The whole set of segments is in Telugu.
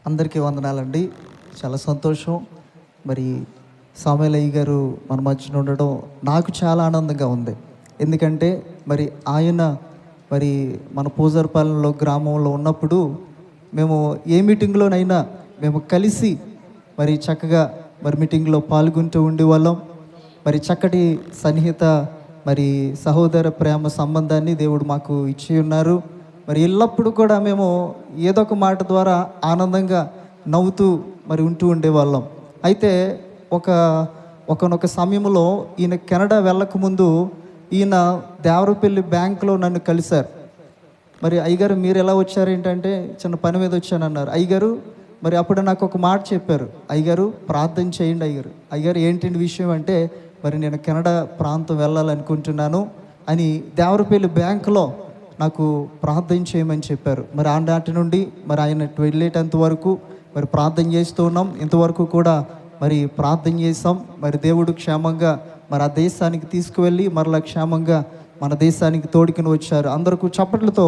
అందరికీ వందనాలండి. చాలా సంతోషం. మరి సాముయేలయ్య గారు మన మధ్యన ఉండడం నాకు చాలా ఆనందంగా ఉంది. ఎందుకంటే మరి ఆయన మరి మన పూజారపాలెంలో గ్రామంలో ఉన్నప్పుడు మేము ఏ మీటింగ్లోనైనా మేము కలిసి మరి చక్కగా మరి మీటింగ్లో పాల్గొంటూ ఉండేవాళ్ళం. మరి చక్కటి సన్నిహిత మరి సహోదర ప్రేమ సంబంధాన్ని దేవుడు మాకు ఇచ్చి ఉన్నారు. మరి ఎల్లప్పుడూ కూడా మేము ఏదో ఒక మాట ద్వారా ఆనందంగా నవ్వుతూ మరి ఉంటూ ఉండేవాళ్ళం. అయితే ఒకనొక సమయంలో ఈయన కెనడా వెళ్ళకముందు ఈయన దేవరపల్లి బ్యాంకులో నన్ను కలిశారు. మరి అయ్యగారు మీరు ఎలా వచ్చారు ఏంటంటే చిన్న పని మీద వచ్చానన్నారు. అయ్యగారు మరి అప్పుడు నాకు ఒక మాట చెప్పారు, అయ్యగారు ప్రార్థన చేయండి. అయ్యగారు ఏంటి విషయం అంటే మరి నేను కెనడా ప్రాంతం వెళ్ళాలనుకుంటున్నాను అని దేవరపల్లి బ్యాంకులో నాకు ప్రార్థన చేయమని చెప్పారు. మరి ఆనాటి నుండి మరి ఆయన వెళ్ళేటంత వరకు మరి ప్రార్థన చేస్తూ ఉన్నాం. ఇంతవరకు కూడా మరి ప్రార్థన చేసాం. మరి దేవుడు క్షేమంగా మరి ఆ దేశానికి తీసుకువెళ్ళి మరలా క్షేమంగా మన దేశానికి తోడుకుని వచ్చారు. అందరికీ చప్పట్లతో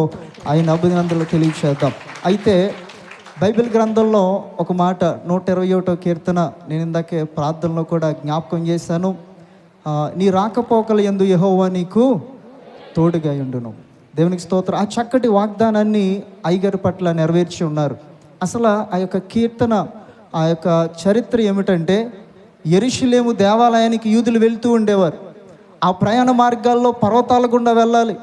ఆయన అభినందనలు తెలియచేద్దాం. అయితే బైబిల్ గ్రంథంలో ఒక మాట 121వ కీర్తన నేను ఇందాకే ప్రార్థనలో కూడా జ్ఞాపకం చేశాను. నీ రాకపోకల యందు యెహోవా నీకు తోడుగా ఉండును. దేవునికి స్తోత్రం. ఆ చక్కటి వాగ్దానాన్ని అయ్యగారి పట్ల నెరవేర్చి ఉన్నారు. అసలు ఆ యొక్క కీర్తన ఆ యొక్క చరిత్ర ఏమిటంటే యెరూషలేము దేవాలయానికి యూదులు వెళ్తూ ఉండేవారు. ఆ ప్రయాణ మార్గాల్లో పర్వతాల గుండా వెళ్ళాలి.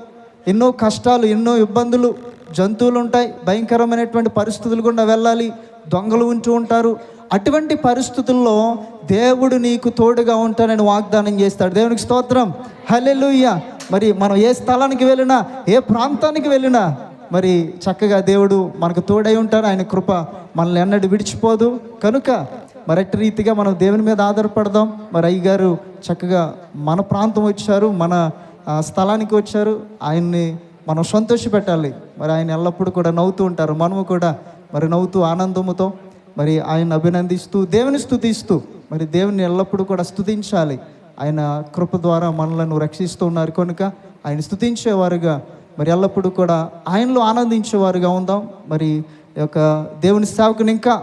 ఎన్నో కష్టాలు, ఎన్నో ఇబ్బందులు, జంతువులు ఉంటాయి, భయంకరమైనటువంటి పరిస్థితులు గుండా వెళ్ళాలి, దొంగలు ఉంటూ ఉంటారు. అటువంటి పరిస్థితుల్లో దేవుడు నీకు తోడుగా ఉంటానని వాగ్దానం చేస్తాడు. దేవునికి స్తోత్రం, హల్లెలూయా. మరి మనం ఏ స్థలానికి వెళ్ళినా, ఏ ప్రాంతానికి వెళ్ళినా మరి చక్కగా దేవుడు మనకు తోడై ఉంటారు. ఆయన కృప మనల్ని ఎన్నడూ విడిచిపోదు. కనుక మరి అట్టి రీతిగా మనం దేవుని మీద ఆధారపడదాం. మరి అయ్యగారు చక్కగా మన ప్రాంతం వచ్చారు, మన స్థలానికి వచ్చారు. ఆయన్ని మనం సంతోషపెట్టాలి. మరి ఆయన ఎల్లప్పుడూ కూడా నవ్వుతూ ఉంటారు. మనము కూడా మరి నవ్వుతూ ఆనందముతో మరి ఆయన అభినందిస్తూ దేవుని స్తుతిస్తూ మరి దేవుని ఎల్లప్పుడూ కూడా స్తుతించాలి. ఆయన కృప ద్వారా మనలను రక్షిస్తూ ఉన్నారు కనుక ఆయన స్తుతించేవారుగా మరి ఎల్లప్పుడూ కూడా ఆయనలో ఆనందించేవారుగా ఉందాం. మరి ఈ యొక్క దేవుని సేవకుని ఇంకా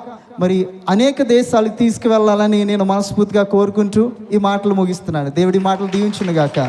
మరి అనేక దేశాలకు తీసుకువెళ్ళాలని నేను మనస్ఫూర్తిగా కోరుకుంటూ ఈ మాటలు ముగిస్తున్నాను. దేవుడి మాటలు దీవించును గాక.